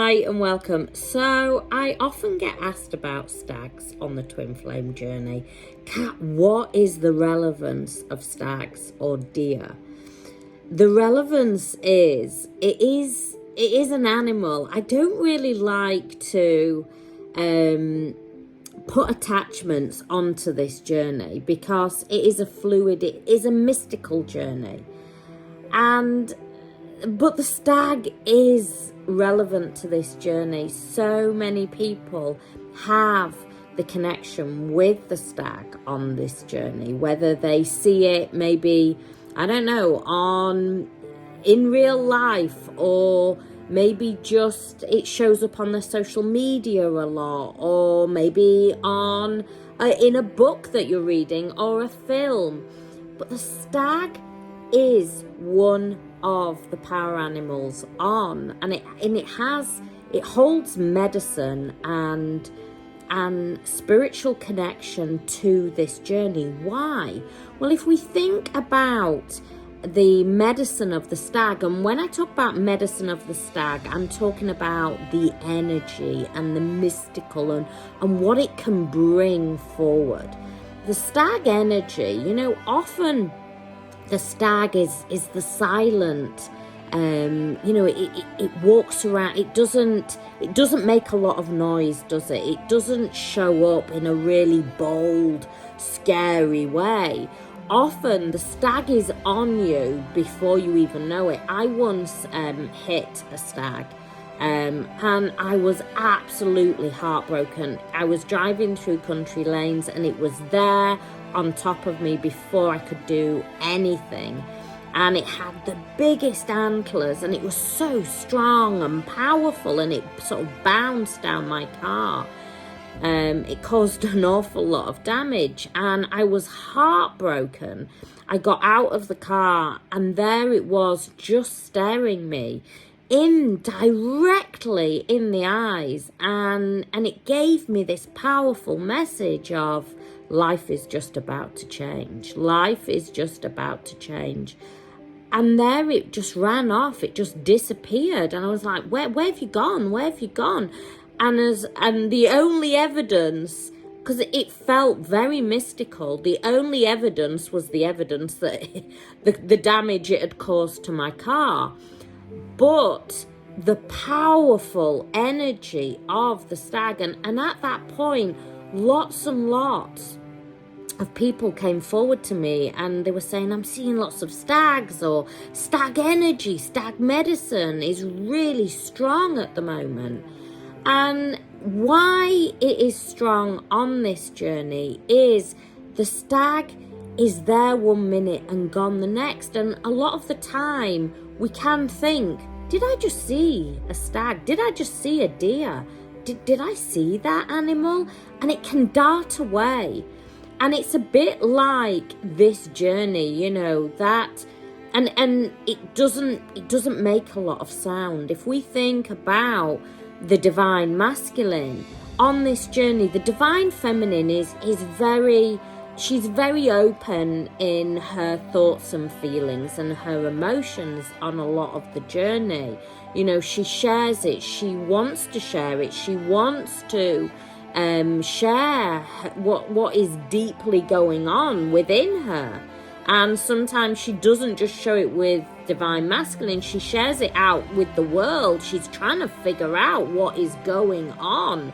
Hi and welcome. So I often get asked about stags on the twin flame journey. Kat, what is the relevance of stags or deer? The relevance is it is an animal. I don't really like to put attachments onto this journey because it is a fluid, it is a mystical journey. But the stag is relevant to this journey. So many people have the connection with the stag on this journey, whether they see it maybe, I don't know, in real life, or maybe just it shows up on their social media a lot, or maybe on in a book that you're reading or a film. But the stag is one of the power animals on, and it holds medicine and spiritual connection to this journey. Why? Well, if we think about the medicine of the stag, and when I talk about medicine of the stag, I'm talking about the energy and the mystical and what it can bring forward. The stag energy, often the stag is the silent, it walks around. It doesn't make a lot of noise, does it? It doesn't show up in a really bold, scary way. Often the stag is on you before you even know it. I once hit a stag, and I was absolutely heartbroken. I was driving through country lanes and it was there on top of me before I could do anything, and it had the biggest antlers, and it was so strong and powerful, and it sort of bounced down my car. It caused an awful lot of damage, and I was heartbroken. I got out of the car, and there it was, just staring me directly in the eyes, and it gave me this powerful message of life is just about to change. Life is just about to change. And there it just ran off. It just disappeared. And I was like, where have you gone? Where have you gone? And the only evidence, because it felt very mystical, the only evidence was the evidence that the damage it had caused to my car. But the powerful energy of the stag, and at that point, lots and lots of people came forward to me and they were saying, I'm seeing lots of stags, or stag energy, stag medicine is really strong at the moment. And why it is strong on this journey is the stag is there 1 minute and gone the next. And a lot of the time we can think, did I just see a stag? Did I just see a deer? Did I see that animal? And it can dart away. And it's a bit like this journey, that, and it doesn't make a lot of sound. If we think about the divine masculine on this journey, the divine feminine she's very open in her thoughts and feelings and her emotions on a lot of the journey. She shares it. She wants to share it. She wants to share what is deeply going on within her. And sometimes she doesn't just show it with divine masculine, she shares it out with the world. She's trying to figure out what is going on.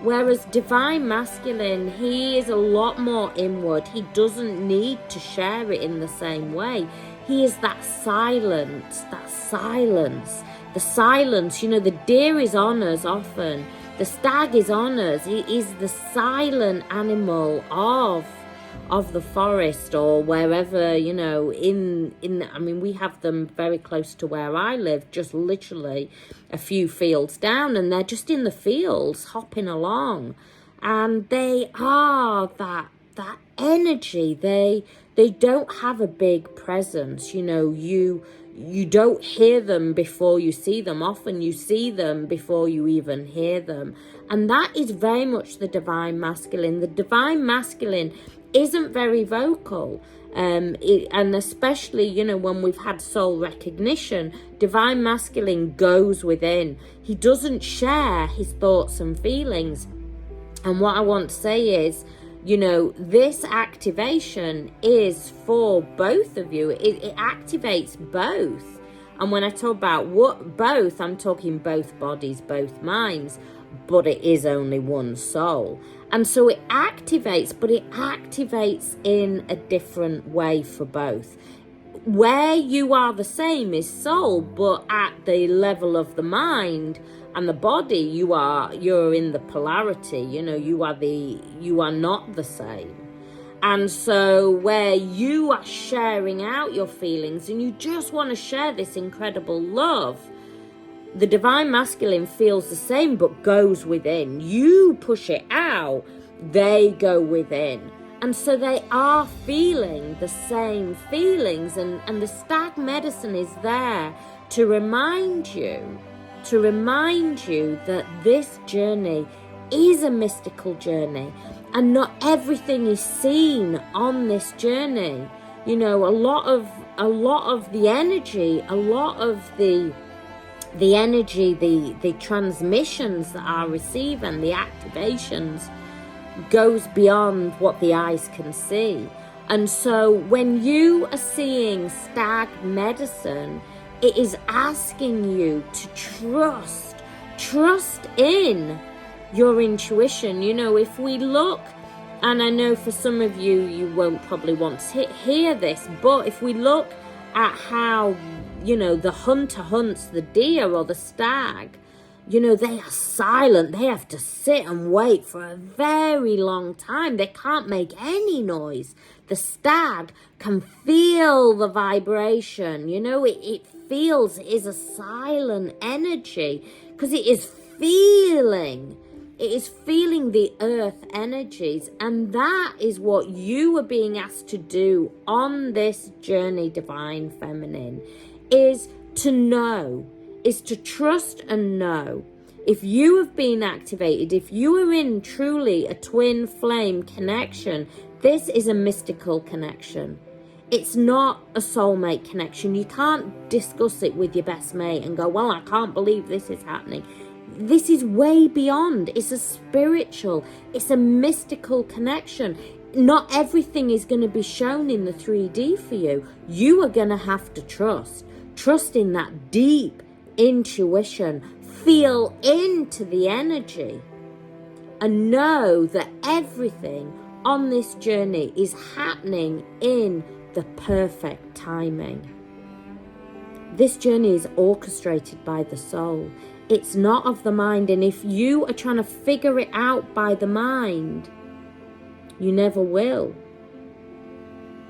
Whereas divine masculine, he is a lot more inward. He doesn't need to share it in the same way. He is that silence, the silence. The deer is on us often. The stag is on us. He is the silent animal of the forest, or wherever, we have them very close to where I live, just literally a few fields down, and they're just in the fields hopping along, and they are that energy. They don't have a big presence. You don't hear them before you see them. Often you see them before you even hear them. And that is very much the divine masculine. The divine masculine isn't very vocal. And especially, you know, when we've had soul recognition, divine masculine goes within. He doesn't share his thoughts and feelings. And what I want to say is, you know, this activation is for both of you. It activates both. And when I talk about what both, I'm talking both bodies, both minds, but it is only one soul. And so it activates, but it activates in a different way for both. Where you are the same is soul, but at the level of the mind and the body, you're in the polarity. You know, you are not the same. And so where you are sharing out your feelings and you just want to share this incredible love, the divine masculine feels the same but goes within. You push it out, they go within. And so they are feeling the same feelings. And the Stag Medicine is there to remind you that this journey is a mystical journey. And not everything is seen on this journey. You know, a lot of the energy, a lot of the energy, the transmissions that I receive and the activations goes beyond what the eyes can see. And so when you are seeing Stag Medicine, it is asking you to trust in your intuition. You know, if we look, and I know for some of you, you won't probably want to hear this, but if we look at how, you know, the hunter hunts the deer or the stag, you know, they are silent. They have to sit and wait for a very long time. They can't make any noise. The stag can feel the vibration. You know, it feels, it is a silent energy because it is feeling the earth energies. And that is what you are being asked to do on this journey, Divine Feminine, is to know, is to trust and know. If you have been activated, if you are in truly a twin flame connection, this is a mystical connection. It's not a soulmate connection. You can't discuss it with your best mate and go, well, I can't believe this is happening. This is way beyond. It's a spiritual, it's a mystical connection. Not everything is going to be shown in the 3D for you. You are going to have to trust in that deep intuition, feel into the energy, and know that everything on this journey is happening in the perfect timing. This journey is orchestrated by the soul. It's not of the mind. And if you are trying to figure it out by the mind, you never will.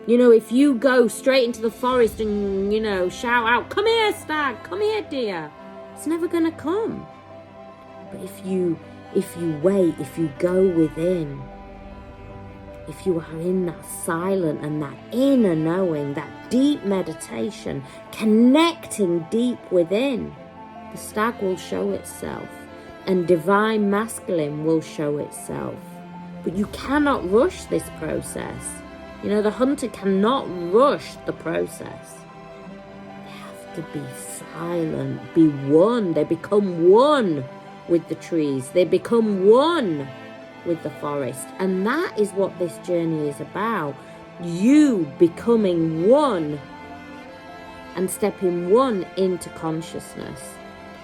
You know, if you go straight into the forest and, you know, shout out, come here, stag, come here, deer, it's never going to come. But if you wait, if you go within, if you are in that silent and that inner knowing, that deep meditation, connecting deep within, the stag will show itself and divine masculine will show itself. But you cannot rush this process. You know, the hunter cannot rush the process. They have to be silent, be one. They become one with the trees. They become one with the forest. And that is what this journey is about. You becoming one and stepping one into consciousness.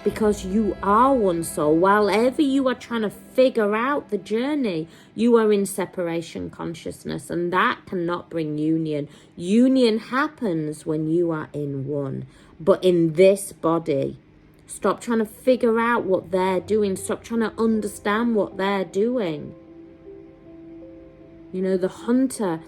Because you are one soul. While ever you are trying to figure out the journey, you are in separation consciousness, and that cannot bring union. Union happens when you are in one. But in this body, stop trying to figure out what they're doing. Stop trying to understand what they're doing. You know, the hunter,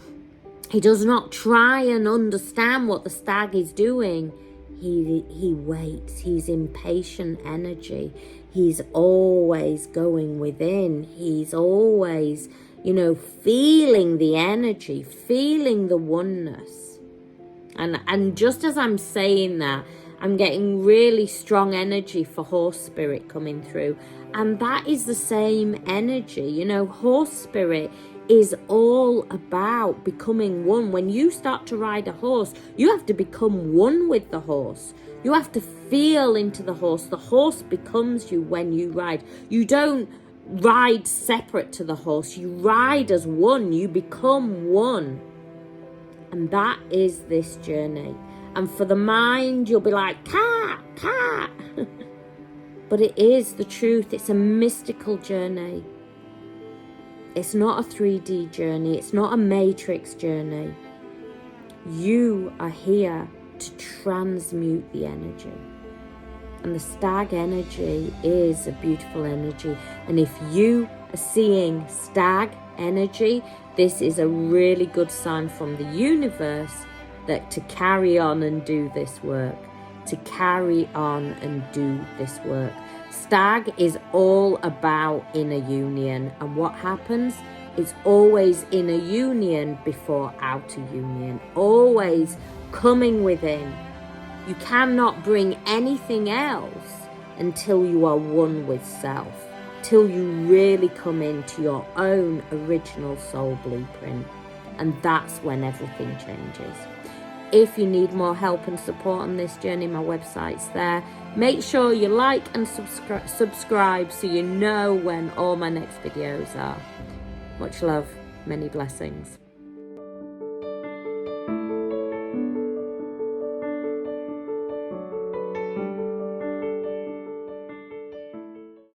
he does not try and understand what the stag is doing. He waits. He's impatient energy. He's always going within. He's always, you know, feeling the energy, feeling the oneness. And just as I'm saying that, I'm getting really strong energy for horse spirit coming through. And that is the same energy. You know, horse spirit is all about becoming one. When you start to ride a horse, you have to become one with the horse. You have to feel into the horse. The horse becomes you when you ride. You don't ride separate to the horse. You ride as one. You become one. And that is this journey. And for the mind, you'll be like, cat, cat. But it is the truth. It's a mystical journey. It's not a 3D journey. It's not a matrix journey. You are here to transmute the energy. And the stag energy is a beautiful energy. And if you are seeing stag energy, this is a really good sign from the universe that to carry on and do this work. To carry on and do this work. Stag is all about inner union. And what happens? It's always inner union before outer union. Always coming within. You cannot bring anything else until you are one with self. Till you really come into your own original soul blueprint. And that's when everything changes. If you need more help and support on this journey, my website's there. Make sure you like and subscribe so you know when all my next videos are. Much love, many blessings.